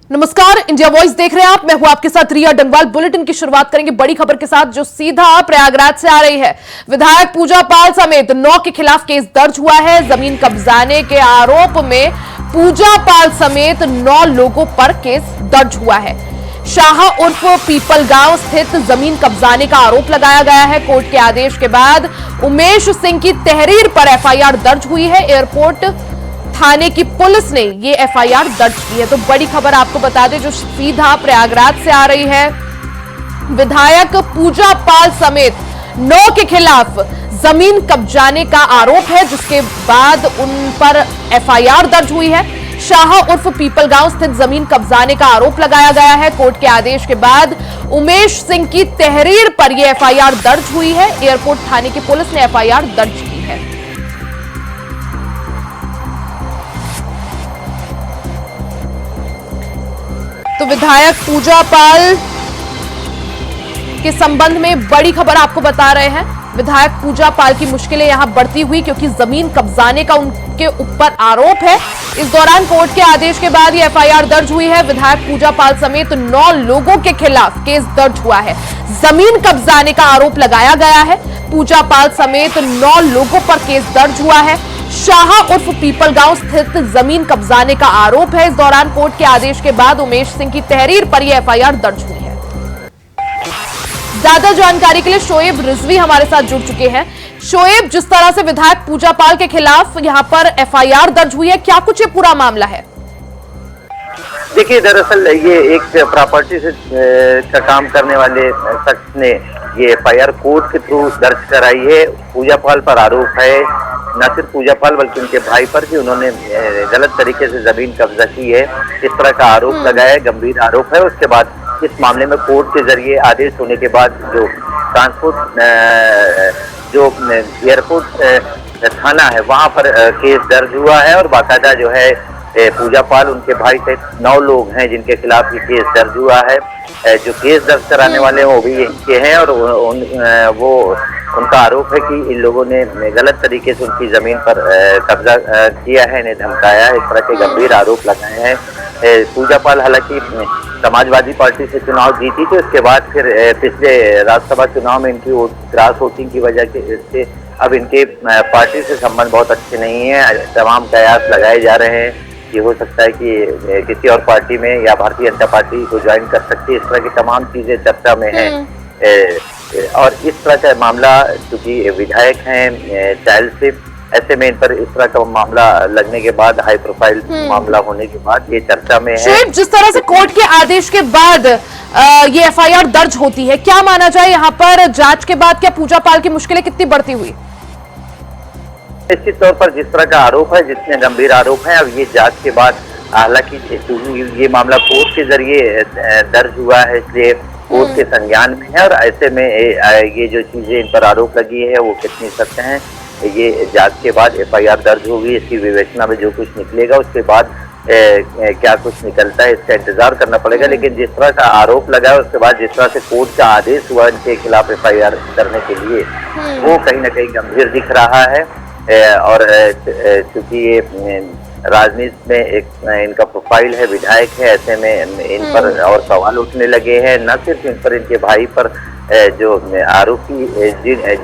नमस्कार, India voice देख रहे हैं आप। मैं हूं आपके साथ रिया डंगवाल। बुलेटिन की शुरुआत करेंगे बड़ी खबर के साथ जो सीधा प्रयागराज से आ रही है। विधायक पूजा पाल समेत 9 के खिलाफ केस दर्ज हुआ है। जमीन कब्जाने के आरोप में पूजा पाल समेत 9 लोगों पर केस दर्ज हुआ है। शाह उर्फ पीपल गांव स्थित जमीन कब्जाने का आरोप लगाया गया है। कोर्ट के आदेश के बाद उमेश सिंह की तहरीर पर एफआईआर दर्ज हुई है। एयरपोर्ट थाने की पुलिस ने ये एफआईआर दर्ज की है। तो बड़ी खबर आपको बता दें जो सीधा प्रयागराज से आ रही है। विधायक पूजा पाल समेत 9 के खिलाफ जमीन कब्जाने का आरोप है, जिसके बाद उन पर एफआईआर दर्ज हुई है। शाह उर्फ पीपल गांव स्थित जमीन कब्जाने का आरोप लगाया गया है। कोर्ट के आदेश के बाद उमेश सिंह की तहरीर पर यह एफआईआर दर्ज हुई है। एयरपोर्ट थाने की पुलिस ने एफआईआर दर्ज की है। तो विधायक पूजा पाल के संबंध में बड़ी खबर आपको बता रहे हैं। विधायक पूजा पाल की मुश्किलें यहां बढ़ती हुई क्योंकि जमीन कब्जाने का उनके ऊपर आरोप है। इस दौरान कोर्ट के आदेश के बाद ये एफआईआर दर्ज हुई है। विधायक पूजा पाल समेत 9 लोगों के खिलाफ केस दर्ज हुआ है। जमीन कब्जाने का आरोप लगाया गया है। पूजा पाल समेत 9 लोगों पर केस दर्ज हुआ है। शाह उर्फ पीपल गांव स्थित जमीन कब्जाने का आरोप है। इस दौरान कोर्ट के आदेश के बाद उमेश सिंह की तहरीर पर यह एफआईआर दर्ज हुई है। ज्यादा जानकारी के लिए शोएब रिजवी हमारे साथ जुड़ चुके हैं। शोएब, जिस तरह से विधायक पूजा पाल के खिलाफ यहां पर एफआईआर दर्ज हुई है, क्या कुछ ये पूरा मामला है? देखिए, दरअसल ये एक प्रॉपर्टी से का काम करने वाले शख्स ने ये एफआईआर कोर्ट के थ्रू दर्ज कराई है। पूजा पाल पर आरोप है, न सिर्फ पूजा पाल बल्कि उनके भाई पर भी उन्होंने गलत तरीके से जमीन कब्जा की है, इस तरह का आरोप लगाया है, गंभीर आरोप है। उसके बाद इस मामले में कोर्ट के जरिए आदेश होने के बाद जो ट्रांसपोर्ट जो एयरपोर्ट थाना है वहां पर केस दर्ज हुआ है और बाकायदा जो है पूजा पाल उनके भाई से 9 लोग हैं जिनके खिलाफ ये केस दर्ज हुआ है। जो केस दर्ज कराने वाले हैं वो भी इनके हैं और वो उनका आरोप है कि इन लोगों ने गलत तरीके से उनकी जमीन पर कब्जा किया है, इन्हें धमकाया है, इस तरह के गंभीर आरोप लगाए हैं। पूजा पाल हालांकि समाजवादी पार्टी से चुनाव जीती थी, उसके बाद फिर पिछले राज्यसभा चुनाव में इनकी क्रॉस वोटिंग की वजह से अब इनके पार्टी से संबंध बहुत अच्छे नहीं है। तमाम कयास लगाए जा रहे हैं कि हो सकता है कि किसी और पार्टी में या भारतीय जनता पार्टी को ज्वाइन कर सकती है, इस तरह की तमाम चीजें चर्चा में हैं। और इस तरह का मामला चूंकि विधायक हैं चाइल्ड से, ऐसे में इन पर इस तरह का मामला लगने के बाद, हाई प्रोफाइल मामला होने के बाद ये चर्चा में है। जिस तरह से कोर्ट के आदेश के बाद ये एफआईआर दर्ज होती है, क्या माना जाए यहाँ पर जांच के बाद क्या पूजा पाल की मुश्किलें कितनी बढ़ती हुई? निश्चित तौर पर जिस तरह का आरोप है, जितने गंभीर आरोप है, अब ये जांच के बाद, हालांकि ये मामला कोर्ट के जरिए दर्ज हुआ है इसलिए कोर्ट के संज्ञान में है और ऐसे में ये जो चीजें इन पर आरोप लगी है वो कितनी सत्य हैं, ये जांच के बाद एफआईआर दर्ज होगी। इसकी विवेचना में जो कुछ निकलेगा उसके बाद क्या कुछ निकलता है इसका इंतजार करना पड़ेगा। लेकिन जिस तरह का आरोप लगा है उसके बाद जिस तरह से कोर्ट का आदेश हुआ इनके खिलाफ एफआईआर करने के लिए, वो कहीं ना कहीं गंभीर दिख रहा है। और चूंकि ये राजनीति में एक इनका प्रोफाइल है, विधायक है, ऐसे में इन पर और सवाल उठने लगे हैं। न सिर्फ इन पर, इनके भाई पर जो आरोपी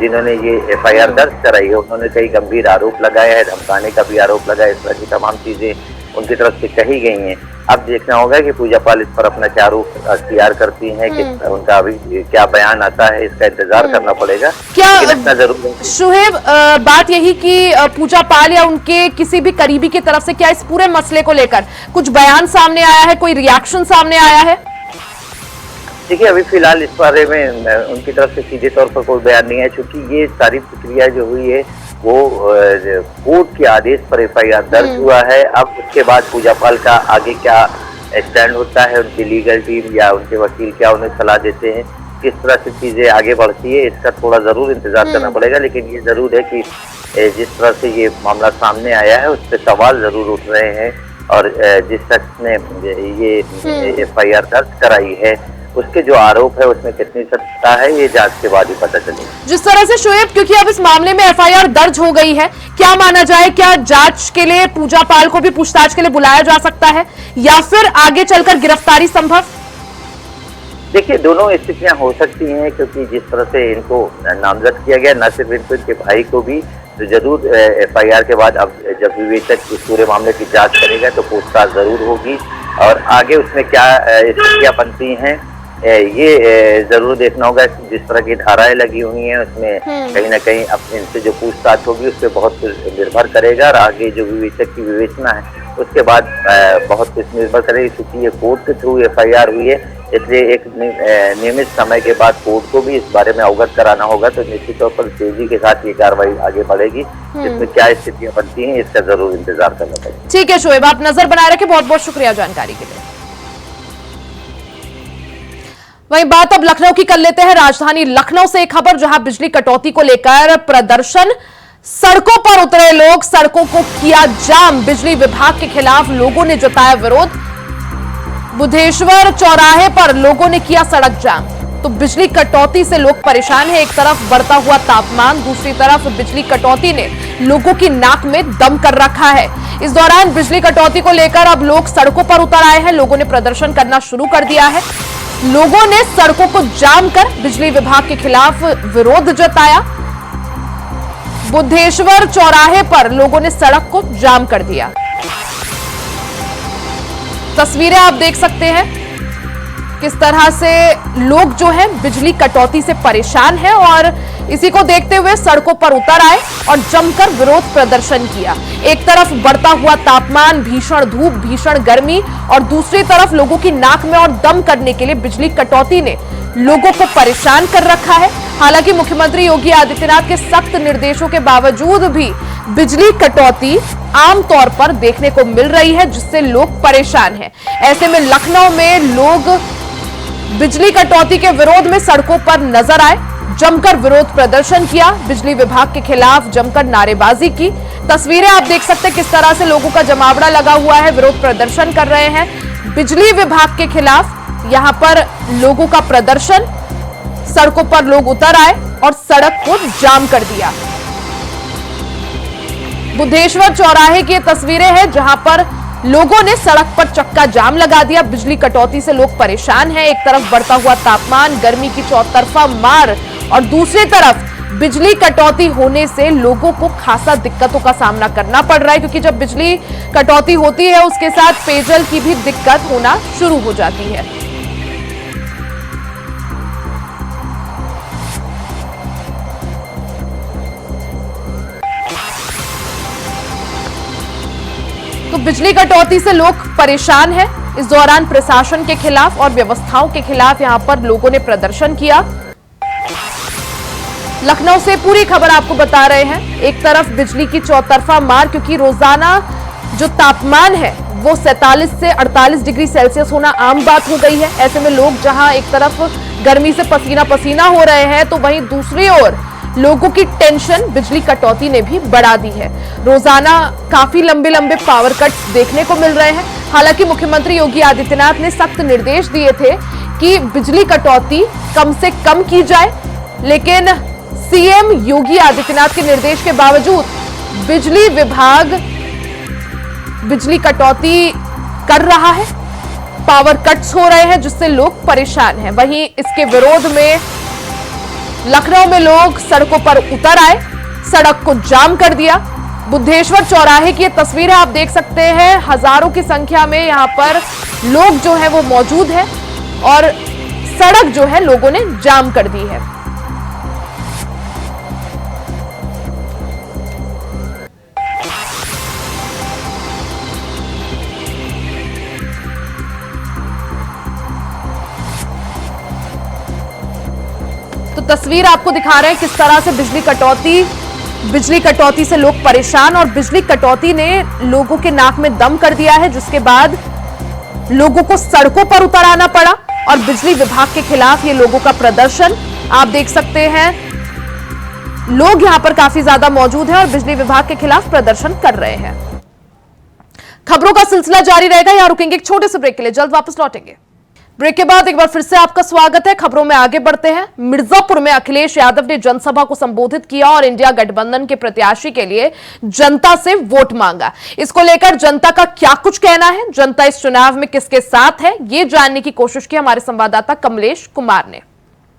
जिन्होंने ये एफआईआर दर्ज कराई है उन्होंने कई गंभीर आरोप लगाए हैं, धमकाने का भी आरोप लगाया, इस तरह की तमाम चीजें उनकी तरफ से कही गई हैं। अब देखना होगा कि पूजा पाल इस पर अपना क्या रूप अख्तियार करती हैं, कि उनका अभी क्या बयान आता है, इसका इंतजार करना पड़ेगा। क्या इतना जरूर है शोएब, बात यही कि पूजा पाल या उनके किसी भी करीबी की तरफ से क्या इस पूरे मसले को लेकर कुछ बयान सामने आया है, कोई रिएक्शन सामने आया है? देखिए, अभी फिलहाल इस बारे में उनकी तरफ से सीधे तौर पर कोई बयान नहीं है, क्योंकि ये सारी प्रक्रिया जो हुई है वो कोर्ट के आदेश पर एफआईआर दर्ज हुआ है। अब उसके बाद पूजा पाल का आगे क्या स्टैंड होता है, उनकी लीगल टीम या उनके वकील क्या उन्हें सलाह देते हैं, किस तरह से चीजें आगे बढ़ती है, इसका थोड़ा जरूर इंतजार करना पड़ेगा। लेकिन ये जरूर है कि जिस तरह से ये मामला सामने आया है उस पर सवाल जरूर उठ रहे हैं और जिस शख्स ने ये एफआईआर दर्ज कराई है उसके जो आरोप है उसमें कितनी सत्यता है ये जांच के बाद ही पता चलेगा। जिस तरह से शोएब, क्योंकि अब इस मामले में एफआईआर दर्ज हो गई है, क्या माना जाए, क्या जांच के लिए पूजा पाल को भी पूछताछ के लिए बुलाया जा सकता है या फिर आगे चलकर गिरफ्तारी संभव? देखिए, दोनों स्थितियां हो सकती हैं, क्योंकि जिस तरह से इनको नामजद किया गया, न सिर्फ इनको, इनके भाई को भी, तो जरूर एफआईआर के बाद अब जब विवेचक इस पूरे मामले की जांच करेगा तो पूछताछ जरूर होगी और आगे उसमें क्या स्थितियां बनती हैं ये जरूर देखना होगा। जिस तरह की धाराएं लगी हुई हैं उसमें कहीं ना कहीं अब इनसे जो पूछताछ होगी उस पर बहुत कुछ निर्भर करेगा और आगे जो विवेचक की विवेचना है उसके बाद बहुत कुछ निर्भर करेगी। क्योंकि ये कोर्ट के थ्रू एफआईआर हुई है, इसलिए एक नियमित समय के बाद कोर्ट को भी इस बारे में अवगत कराना होगा, तो निश्चित तौर पर तेजी के साथ ये कार्रवाई आगे बढ़ेगी। इसमें क्या स्थितियां बनती हैं इसका जरूर इंतजार करना पड़ेगा। ठीक है शोएब, आप नजर बनाए रखें, बहुत बहुत शुक्रिया जानकारी के लिए। वहीं बात अब लखनऊ की कर लेते हैं। राजधानी लखनऊ से एक खबर, जहां बिजली कटौती को लेकर प्रदर्शन, सड़कों पर उतरे लोग, सड़कों को किया जाम, बिजली विभाग के खिलाफ लोगों ने जताया विरोध। बुधेश्वर चौराहे पर लोगों ने किया सड़क जाम। तो बिजली कटौती से लोग परेशान हैं, एक तरफ बढ़ता हुआ तापमान, दूसरी तरफ बिजली कटौती ने लोगों की नाक में दम कर रखा है। इस दौरान बिजली कटौती को लेकर अब लोग सड़कों पर उतर आए हैं, लोगों ने प्रदर्शन करना शुरू कर दिया है। लोगों ने सड़कों को जाम कर बिजली विभाग के खिलाफ विरोध जताया। बुद्धेश्वर चौराहे पर लोगों ने सड़क को जाम कर दिया। तस्वीरें आप देख सकते हैं किस तरह से लोग जो हैं बिजली कटौती से परेशान हैं और इसी को देखते हुए सड़कों पर उतर आए और जमकर विरोध प्रदर्शन किया। एक तरफ बढ़ता हुआ तापमान, भीषण धूप, भीषण गर्मी और दूसरी तरफ लोगों की नाक में और दम करने के लिए बिजली कटौती ने लोगों को परेशान कर रखा है। हालांकि मुख्यमंत्री योगी आदित्यनाथ के सख्त निर्देशों के बावजूद भी बिजली कटौती आमतौर पर देखने को मिल रही है, जिससे लोग परेशान हैं। ऐसे में लखनऊ में लोग बिजली कटौती के विरोध में सड़कों पर नजर आए, जमकर विरोध प्रदर्शन किया, बिजली विभाग के खिलाफ जमकर नारेबाजी की। तस्वीरें आप देख सकते हैं किस तरह से लोगों का जमावड़ा लगा हुआ है, विरोध प्रदर्शन कर रहे हैं बिजली विभाग के खिलाफ। यहां पर लोगों का प्रदर्शन, सड़कों पर लोग उतर आए और सड़क को जाम कर दिया। बुद्धेश्वर चौराहे की तस्वीरें हैं जहां पर लोगों ने सड़क पर चक्का जाम लगा दिया। बिजली कटौती से लोग परेशान हैं, एक तरफ बढ़ता हुआ तापमान, गर्मी की चौतरफा मार और दूसरी तरफ बिजली कटौती होने से लोगों को खासा दिक्कतों का सामना करना पड़ रहा है, क्योंकि जब बिजली कटौती होती है उसके साथ पेयजल की भी दिक्कत होना शुरू हो जाती है। तो बिजली कटौती से लोग परेशान हैं। इस दौरान प्रशासन के खिलाफ और व्यवस्थाओं के खिलाफ यहां पर लोगों ने प्रदर्शन किया। लखनऊ से पूरी खबर आपको बता रहे हैं। एक तरफ बिजली की चौतरफा मार, क्योंकि रोजाना जो तापमान है वो 47 से 48 डिग्री सेल्सियस होना आम बात हो गई है। ऐसे में लोग जहां एक तरफ गर्मी से पसीना पसीना हो रहे हैं, तो वहीं दूसरी ओर लोगों की टेंशन बिजली कटौती ने भी बढ़ा दी है। रोजाना काफी लंबे लंबे पावर कट्स देखने को मिल रहे हैं। हालांकि मुख्यमंत्री योगी आदित्यनाथ ने सख्त निर्देश दिए थे कि बिजली कटौती कम से कम की जाए, लेकिन सीएम योगी आदित्यनाथ के निर्देश के बावजूद बिजली विभाग बिजली कटौती कर रहा है, पावर कट्स हो रहे हैं, जिससे लोग परेशान हैं। वहीं इसके विरोध में लखनऊ में लोग सड़कों पर उतर आए, सड़क को जाम कर दिया। बुद्धेश्वर चौराहे की तस्वीरें आप देख सकते हैं, हजारों की संख्या में यहां पर लोग जो है वो मौजूद हैं और सड़क जो है लोगों ने जाम कर दी है। तो तस्वीर आपको दिखा रहे हैं किस तरह से बिजली कटौती से लोग परेशान और बिजली कटौती ने लोगों के नाक में दम कर दिया है, जिसके बाद लोगों को सड़कों पर उतर आना पड़ा और बिजली विभाग के खिलाफ ये लोगों का प्रदर्शन आप देख सकते हैं। लोग यहां पर काफी ज्यादा मौजूद हैं और बिजली विभाग के खिलाफ प्रदर्शन कर रहे हैं। खबरों का सिलसिला जारी रहेगा, यहां रुकेंगे एक छोटे से ब्रेक के लिए, जल्द वापस लौटेंगे। ब्रेक के बाद एक बार फिर से आपका स्वागत है। खबरों में आगे बढ़ते हैं। मिर्जापुर में अखिलेश यादव ने जनसभा को संबोधित किया और इंडिया गठबंधन के प्रत्याशी के लिए जनता से वोट मांगा। इसको लेकर जनता का क्या कुछ कहना है, जनता इस चुनाव में किसके साथ है, ये जानने की कोशिश की हमारे संवाददाता कमलेश कुमार ने।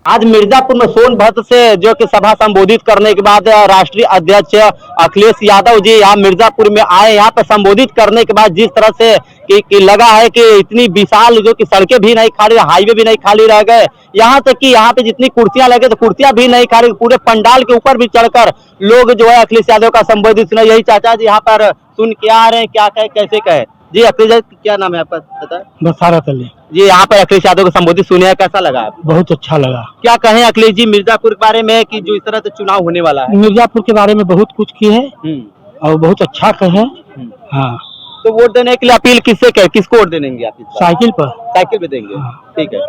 आज मिर्जापुर में सोनभद्र से जो कि सभा संबोधित करने के बाद राष्ट्रीय अध्यक्ष अखिलेश यादव जी यहाँ मिर्जापुर में आए। यहाँ पर संबोधित करने के बाद जिस तरह से कि लगा है कि इतनी विशाल जो कि सड़कें भी नहीं खाली, हाईवे भी नहीं खाली रह गए, यहाँ तक कि यहाँ पे जितनी कुर्सियां लगे तो कुर्सियां भी नहीं खाली, पूरे पंडाल के ऊपर भी चढ़कर लोग जो है अखिलेश यादव का संबोधित सुना। यही चाचा जी यहाँ पर सुन के आ रहे हैं, क्या कहे कैसे कहे जी। अखिलेश क्या नाम है आपका पता है? बसारत अली जी। यहाँ पर अखिलेश यादव को संबोधित सुने, कैसा लगा आपको? बहुत अच्छा लगा। क्या कहें अखिलेश जी मिर्जापुर के बारे में कि जो इस तरह से चुनाव होने वाला है? मिर्जापुर के बारे में बहुत कुछ की है और बहुत अच्छा कहे। हाँ, तो वोट देने के लिए अपील किससे कहे, किसको वोट देंगे आप? साइकिल पर। साइकिल पे देंगे, ठीक है।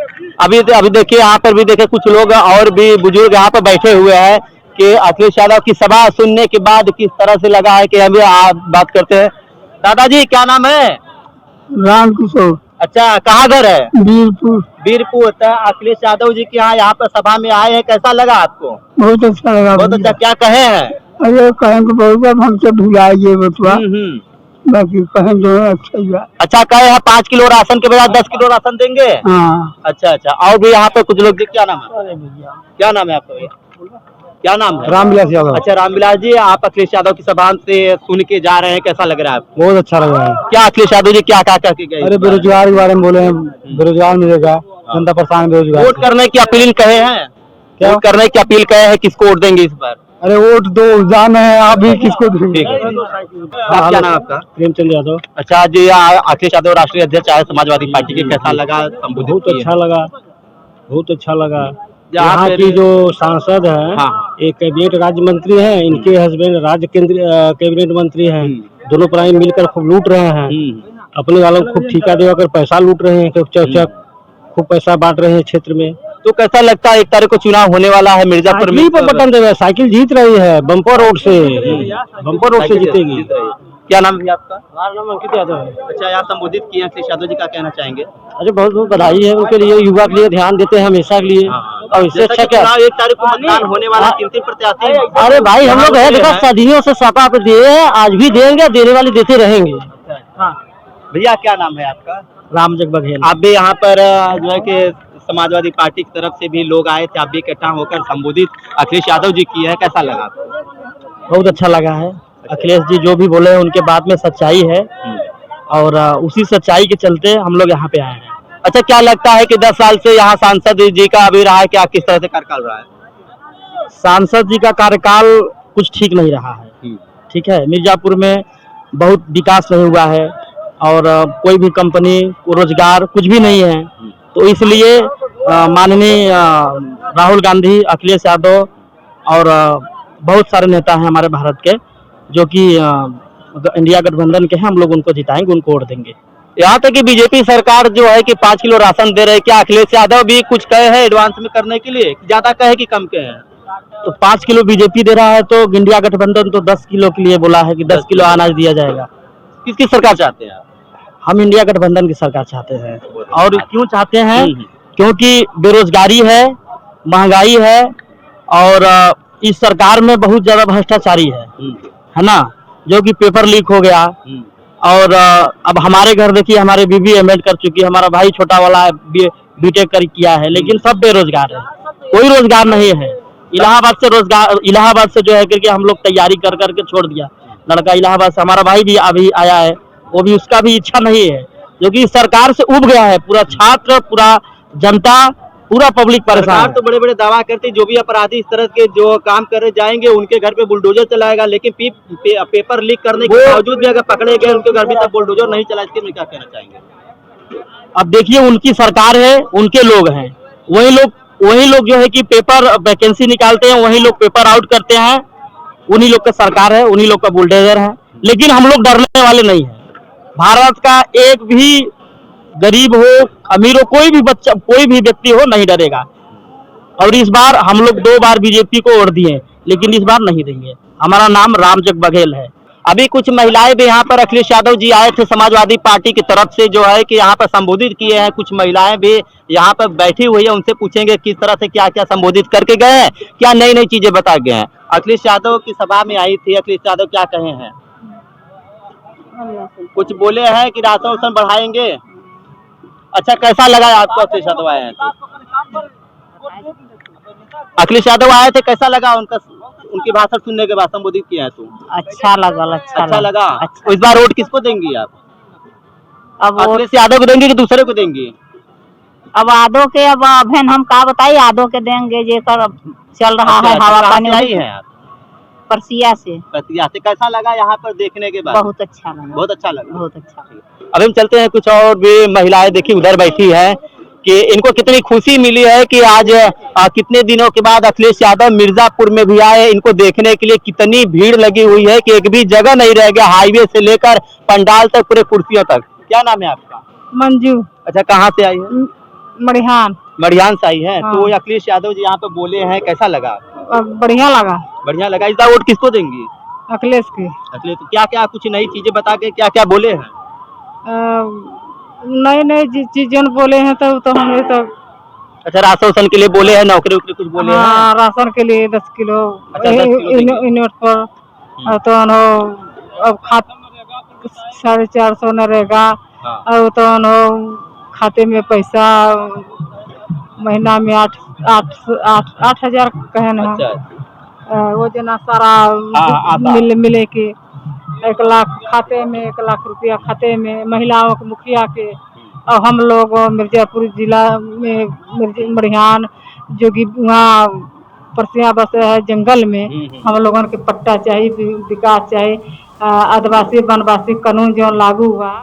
अभी देखिए यहाँ पर भी देखे कुछ लोग और भी बुजुर्ग यहाँ पर बैठे हुए हैं कि अखिलेश यादव की सभा सुनने के बाद किस तरह से लगा है कि अभी आप बात करते हैं। दादाजी क्या नाम है? राम किशोर। अच्छा, कहाँ घर है? वीरपुर। वीरपुर। अखिलेश यादव जी के यहाँ पर सभा में आए हैं, कैसा लगा आपको? बहुत अच्छा लगा। बहुत अच्छा। क्या कहे हैं? अरे कहेंगे बहुत, अब हमसे भुलाइए बतवा, बाकी कहें जो है अच्छा ही है। अच्छा, कहे हैं 5 किलो राशन के बजाय 10 किलो राशन देंगे। हाँ। अच्छा। और भी यहाँ पे कुछ लोग, क्या नाम है? क्या नाम है आपका? क्या नाम है? रामविलास यादव। अच्छा, रामविलास जी, आप अखिलेश यादव की सभा से सुन के जा रहे हैं, कैसा लग रहा है आपको? बहुत अच्छा लगा है। क्या अखिलेश यादव जी क्या कह के गए? अरे बेरोजगार के बारे में बोले हैं, बेरोजगार मिलेगा, जनता परेशान बेरोजगार। वोट करने की अपील कहे हैं? क्या वोट करने की अपील कहे हैं, किसको वोट देंगे इस बार? अरे वोट दो, जान है आप भी किसको देंगे? आप क्या नाम है आपका? प्रेमचंद यादव। अच्छा जी, अखिलेश यादव राष्ट्रीय अध्यक्ष आए समाजवादी पार्टी के, कैसा लगा संबोधित? बहुत अच्छा लगा, बहुत अच्छा लगा। यहाँ यहाँ की जो सांसद है, हाँ, एक कैबिनेट राज्य मंत्री हैं, इनके हस्बैंड राज्य केंद्रीय कैबिनेट मंत्री हैं। दोनों प्राइम मिलकर खूब लूट रहे हैं, अपने वालों को खूब ठेका देकर पैसा लूट रहे हैं, खूब पैसा बांट रहे हैं क्षेत्र में। तो कैसा लगता है 1 तारीख को चुनाव होने वाला है मिर्जापुर में? पर बटन देगा, साइकिल जीत रही है, बम्पर रोड से, बम्पर रोड से जीतेगी। क्या नाम है आपका? हमारा नाम अंकित यादव है। अच्छा, यहाँ संबोधित किए अखिलेश यादव जी, का कहना चाहेंगे? अरे बहुत बहुत बधाई है उनके लिए, युवा के लिए ध्यान देते हैं हमेशा के लिए। और इससे अच्छा क्या, 1 तारीख को मतदान होने वाला, 3 प्रत्याशी। अरे भाई हम लोग है देखो सदियों से सपा पे दिए हैं, आज भी देंगे, देने वाले देते रहेंगे। भैया क्या नाम है आपका? रामजग बघेल। आप भी यहाँ पर जो है कि समाजवादी पार्टी की तरफ से भी लोग आए थे, आप भी इकट्ठा होकर संबोधित अखिलेश यादव जी की है, कैसा लगा आपको? बहुत अच्छा लगा है। अखिलेश जी जो भी बोले उनके बात में सच्चाई है और उसी सच्चाई के चलते हम लोग यहाँ पे आए हैं। अच्छा, क्या लगता है कि 10 साल से यहाँ सांसद जी का अभी रहा है, क्या किस तरह से कार्यकाल रहा है? सांसद जी का कार्यकाल कुछ ठीक नहीं रहा है। ठीक है, मिर्जापुर में बहुत विकास नहीं हुआ है और कोई भी कंपनी को रोजगार कुछ भी नहीं है। तो इसलिए माननीय राहुल गांधी, अखिलेश यादव और बहुत सारे नेता हैं हमारे भारत के जो कि इंडिया गठबंधन के हैं, हम लोग उनको जिताएंगे, उनको वोट देंगे। यहाँ तक कि बीजेपी सरकार जो है कि 5 किलो राशन दे रहे हैं, क्या अखिलेश यादव भी कुछ कहे हैं एडवांस में करने के लिए? ज्यादा कहे कि कम कहे हैं? तो 5 किलो बीजेपी दे रहा है तो इंडिया गठबंधन तो 10 किलो के लिए बोला है कि 10 किलो अनाज दिया जाएगा। किसकी सरकार चाहते हैं? हम इंडिया गठबंधन की सरकार चाहते हैं। और क्यों चाहते हैं? क्योंकि बेरोजगारी है, महंगाई है और इस सरकार में बहुत ज्यादा भ्रष्टाचारी है ना, जो कि पेपर लीक हो गया। और अब हमारे घर देखिए, हमारे बीबी एमएड कर चुकी है, हमारा भाई छोटा वाला बीटेक कर किया है, लेकिन सब बेरोजगार है, कोई रोजगार नहीं है। इलाहाबाद से जो है करके हम लोग तैयारी कर करके छोड़ दिया, लड़का इलाहाबाद से, हमारा भाई भी अभी आया है, वो भी उसका भी इच्छा नहीं है, जो कि सरकार से उब गया है। पूरा छात्र, पूरा जनता, पूरा पब्लिक परेशान। तो बड़े बड़े दावा करते, जो भी अपराधी इस तरह के जो काम कर जाएंगे उनके घर पे बुलडोजर चलाएगा, लेकिन पेपर लीक करने के बावजूद भी अगर पकड़े गए उनके घर भी तब बुलडोजर नहीं चला। इसके में क्या कहना चाहेंगे? अब देखिए, उनकी सरकार है, उनके लोग हैं, वही लोग जो है कि पेपर वैकेंसी निकालते हैं, वही लोग पेपर आउट करते हैं, उन्हीं लोग का सरकार है, उन्हीं लोग का बुलडोजर है। लेकिन हम लोग डरने वाले नहीं है। भारत का एक भी गरीब हो, अमीर हो, कोई भी बच्चा, कोई भी व्यक्ति हो, नहीं डरेगा। और इस बार हम लोग 2 बार बीजेपी को वोट दिए, लेकिन इस बार नहीं देंगे। हमारा नाम रामजग बघेल है अभी कुछ महिलाएं भी यहाँ पर अखिलेश यादव जी आए थे समाजवादी पार्टी की तरफ से जो है कि यहाँ पर संबोधित किए हैं। कुछ महिलाएं भी यहाँ पर बैठी हुई है, उनसे पूछेंगे किस तरह से क्या क्या संबोधित करके गए हैं, क्या नई नई चीजें बता गए हैं। अखिलेश यादव की सभा में आई थी, अखिलेश यादव क्या कहे हैं? कुछ बोले हैं कि राशन वाशन बढ़ाएंगे। अच्छा, कैसा लगा आपको अखिलेश यादव आए हैं तो? अखिलेश यादव आए थे, कैसा लगा उनकी भाषण सुनने के बाद संबोधित किया है तो? अच्छा लगा। अच्छा। इस बार वोट किसको देंगी आप? अब अखिलेश यादव को देंगे कि दूसरे को देंगी? अब यादव के अब बहन हम का बताइए, यादव के देंगे जेकर चल रहा है हवा पानी। आई है आप? परसिया से। कैसा लगा यहाँ पर देखने के बाद? बहुत अच्छा लगा। बहुत अच्छा लगा। बहुत अच्छा। अब हम चलते हैं, कुछ और भी महिलाएं देखिए उधर बैठी है कि इनको कितनी खुशी मिली है कि आज कितने दिनों के बाद अखिलेश यादव मिर्जापुर में भी आए। इनको देखने के लिए कितनी भीड़ लगी हुई है कि एक भी जगह नहीं रह गया, हाईवे से लेकर पंडाल तक, पूरे कुर्सियों तक। क्या नाम है आपका? मंजू। अच्छा, कहाँ से आई है? मढ़ियान से आई है। हाँ। तो अखिलेश यादव जी यहाँ पे बोले हैं, कैसा लगा? बढ़िया लगा। बढ़िया लगा। इस बार वोट किसको देंगी? अखिलेश की। अखिलेश। क्या क्या कुछ नई चीजें बता के क्या क्या बोले हैं? नई चीजें बोले हैं तो हमें तो। अच्छा, राशन के लिए बोले हैं, नौकरी वोकरी कुछ बोले हैं? राशन के लिए 10 किलो। अच्छा, 10 किलो यूनिट पर तो अब 450 नरेगा। और तो खाते में पैसा महीना में 8,000 कहन है। अच्छा। वो जना सारा मिले के 1 लाख खाते में, 1 लाख रुपया खाते में महिलाओं के मुखिया के। और हम लोग मिर्जापुर जिला में मढ़ियान जोगी वहाँ परसिया बस है जंगल में, हम लोगों के पट्टा चाहिए, विकास चाहिए, आदिवासी वनवासी कानून जो लागू हुआ।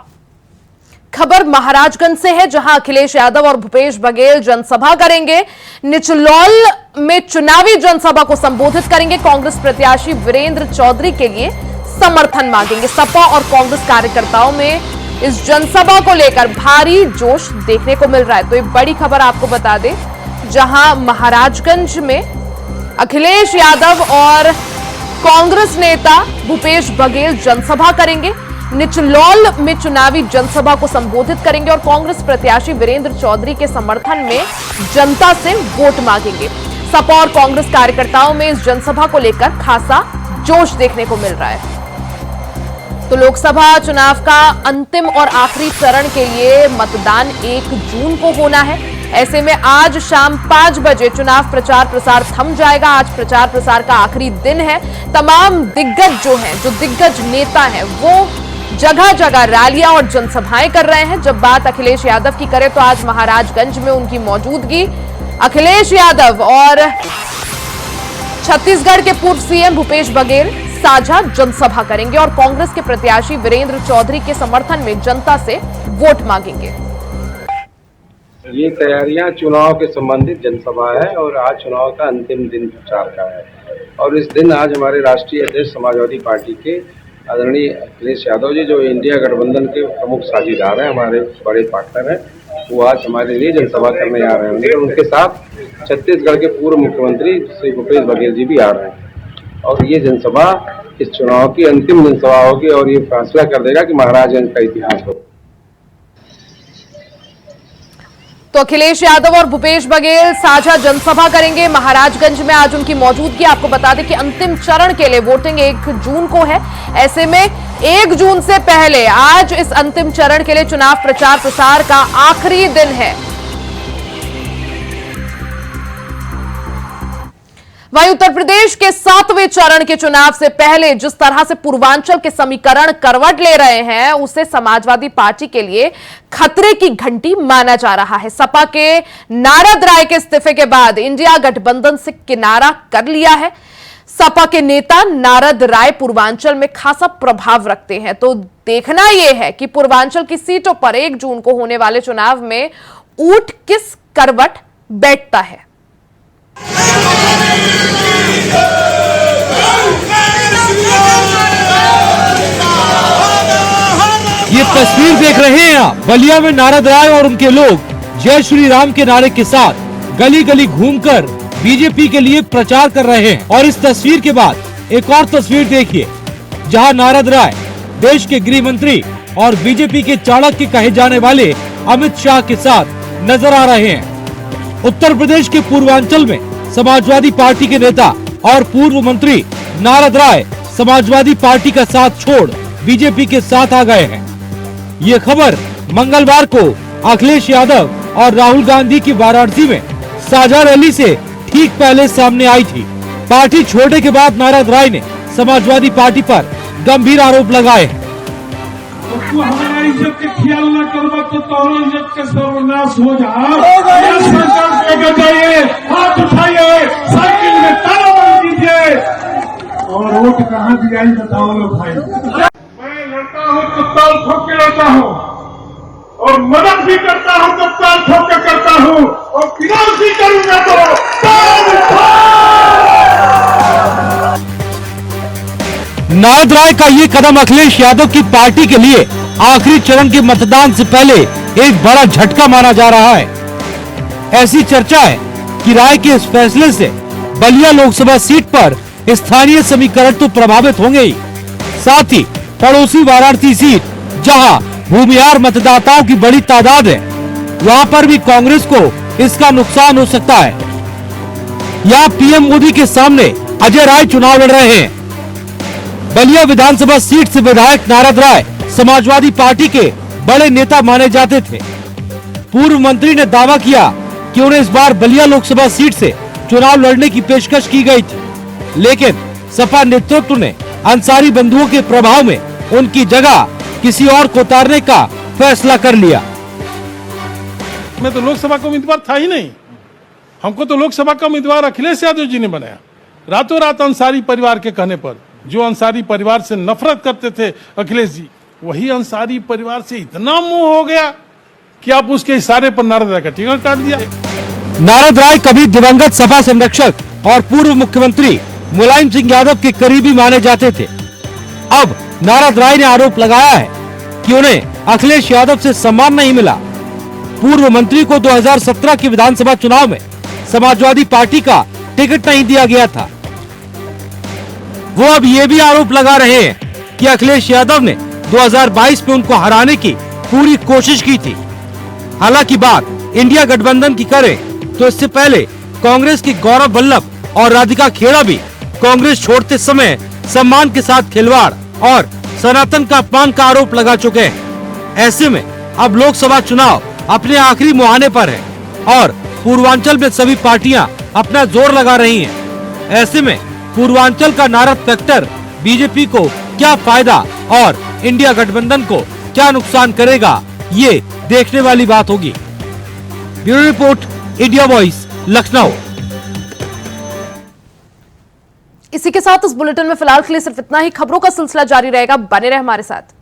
खबर महाराजगंज से है, जहां अखिलेश यादव और भूपेश बघेल जनसभा करेंगे। निचलौल में चुनावी जनसभा को संबोधित करेंगे। कांग्रेस प्रत्याशी वीरेंद्र चौधरी के लिए समर्थन मांगेंगे। सपा और कांग्रेस कार्यकर्ताओं में इस जनसभा को लेकर भारी जोश देखने को मिल रहा है। तो एक बड़ी खबर आपको बता दें, जहां महाराजगंज में अखिलेश यादव और कांग्रेस नेता भूपेश बघेल जनसभा करेंगे। निचलौल में चुनावी जनसभा को संबोधित करेंगे और कांग्रेस प्रत्याशी वीरेंद्र चौधरी के समर्थन में जनता से वोट मांगेंगे। सपा और कांग्रेस कार्यकर्ताओं में इस जनसभा को लेकर खासा जोश देखने को मिल रहा है। तो लोकसभा चुनाव का अंतिम और आखिरी चरण के लिए मतदान 1 जून को होना है। ऐसे में आज शाम 5 बजे चुनाव प्रचार प्रसार थम जाएगा। आज प्रचार प्रसार का आखिरी दिन है। तमाम दिग्गज जो दिग्गज नेता हैं, वो जगह जगह रैलियां और जनसभाएं कर रहे हैं। जब बात अखिलेश यादव की करें तो आज महाराजगंज में उनकी मौजूदगी। अखिलेश यादव और छत्तीसगढ़ के पूर्व सीएम भूपेश बघेल साझा जनसभा करेंगे और कांग्रेस के प्रत्याशी वीरेंद्र चौधरी के समर्थन में जनता से वोट मांगेंगे। ये तैयारियां चुनाव के संबंधित जनसभा है और आज चुनाव का अंतिम दिन प्रचार का है। और इस दिन आज हमारे राष्ट्रीय अध्यक्ष समाजवादी पार्टी के आदरणीय अखिलेश यादव जी, जो इंडिया गठबंधन के प्रमुख साझीदार हैं, हमारे बड़े पार्टनर हैं, वो आज हमारे लिए जनसभा करने आ रहे हैं। और उनके साथ छत्तीसगढ़ के पूर्व मुख्यमंत्री श्री भूपेश बघेल जी भी आ रहे हैं। और ये जनसभा इस चुनाव की अंतिम जनसभा होगी और ये फैसला कर देगा कि महाराजगंज का इतिहास हो। तो अखिलेश यादव और भूपेश बघेल साझा जनसभा करेंगे महाराजगंज में। आज उनकी मौजूदगी। आपको बता दें कि अंतिम चरण के लिए वोटिंग 1 जून को है। ऐसे में 1 जून से पहले आज इस अंतिम चरण के लिए चुनाव प्रचार प्रसार का आखिरी दिन है। वहीं उत्तर प्रदेश के 7वें चरण के चुनाव से पहले जिस तरह से पूर्वांचल के समीकरण करवट ले रहे हैं, उसे समाजवादी पार्टी के लिए खतरे की घंटी माना जा रहा है। सपा के नारद राय के इस्तीफे के बाद इंडिया गठबंधन से किनारा कर लिया है। सपा के नेता नारद राय पूर्वांचल में खासा प्रभाव रखते हैं। तो देखना यह है कि पूर्वांचल की सीटों पर 1 जून को होने वाले चुनाव में ऊंट किस करवट बैठता है। ये तस्वीर देख रहे हैं आप, बलिया में नारद राय और उनके लोग जय श्री राम के नारे के साथ गली गली घूमकर बीजेपी के लिए प्रचार कर रहे हैं। और इस तस्वीर के बाद एक और तस्वीर देखिए, जहां नारद राय देश के गृह मंत्री और बीजेपी के चाणक्य कहे जाने वाले अमित शाह के साथ नजर आ रहे हैं। उत्तर प्रदेश के पूर्वांचल में समाजवादी पार्टी के नेता और पूर्व मंत्री नारद राय समाजवादी पार्टी का साथ छोड़ बीजेपी के साथ आ गए हैं। ये खबर मंगलवार को अखिलेश यादव और राहुल गांधी की वाराणसी में साझा रैली से ठीक पहले सामने आई थी। पार्टी छोड़ने के बाद नारद राय ने समाजवादी पार्टी पर गंभीर आरोप लगाए हैं। तू हमारा इज्जत के ख्याल न करबा तो तोहरा इज्जत के सर्वनाश हो जाइए। हाथ उठाइए, साइकिल में ताला मार दीजिए और वोट कहाँ दिया बताओ लो भाई। मैं लड़ता हूँ तो ताल ठोक के लड़ता हूँ और मदद भी करता हूँ तो ताल ठोक के करता हूँ और विरोध भी करूंगा तो नारद राय का ये कदम अखिलेश यादव की पार्टी के लिए आखिरी चरण के मतदान से पहले एक बड़ा झटका माना जा रहा है। ऐसी चर्चा है कि राय के इस फैसले से बलिया लोकसभा सीट पर स्थानीय समीकरण तो प्रभावित होंगे ही, साथ ही पड़ोसी वाराणसी सीट जहां भूमिहार मतदाताओं की बड़ी तादाद है, वहां पर भी कांग्रेस को इसका नुकसान हो सकता है। यहाँ पीएम मोदी के सामने अजय राय चुनाव लड़ रहे हैं। बलिया विधानसभा सीट से विधायक नारद राय समाजवादी पार्टी के बड़े नेता माने जाते थे। पूर्व मंत्री ने दावा किया कि उन्हें इस बार बलिया लोकसभा सीट से चुनाव लड़ने की पेशकश की गई थी, लेकिन सपा नेतृत्व ने अंसारी बंधुओं के प्रभाव में उनकी जगह किसी और को उतारने का फैसला कर लिया। मैं तो लोकसभा का उम्मीदवार था ही नहीं। हमको तो लोकसभा का उम्मीदवार अखिलेश यादव जी ने बनाया, रातों रात अंसारी परिवार के कहने पर। जो अंसारी परिवार से नफरत करते थे अखिलेश जी, वही अंसारी परिवार से इतना मोह हो गया कि आप उसके इशारे पर नारद राय का टिकट काट दिया। नारद राय कभी दिवंगत सपा संरक्षक और पूर्व मुख्यमंत्री मुलायम सिंह यादव के करीबी माने जाते थे। अब नारद राय ने आरोप लगाया है कि उन्हें अखिलेश यादव से सम्मान नहीं मिला। पूर्व मंत्री को 2017 के विधानसभा चुनाव में समाजवादी पार्टी का टिकट नहीं दिया गया था। वो अब ये भी आरोप लगा रहे हैं कि अखिलेश यादव ने 2022 में उनको हराने की पूरी कोशिश की थी। हालांकि बात इंडिया गठबंधन की करें तो इससे पहले कांग्रेस की गौरव वल्लभ और राधिका खेड़ा भी कांग्रेस छोड़ते समय सम्मान के साथ खिलवाड़ और सनातन का अपमान का आरोप लगा चुके हैं। ऐसे में अब लोकसभा चुनाव अपने आखिरी मुहाने पर है और पूर्वांचल में सभी पार्टियां अपना जोर लगा रही हैं। ऐसे में पूर्वांचल का नारद फैक्टर बीजेपी को क्या फायदा और इंडिया गठबंधन को क्या नुकसान करेगा, ये देखने वाली बात होगी। Bureau report, India voice, Lucknow. इसी के साथ इस बुलेटिन में फिलहाल के लिए सिर्फ इतना ही। खबरों का सिलसिला जारी रहेगा, बने रहे हमारे साथ।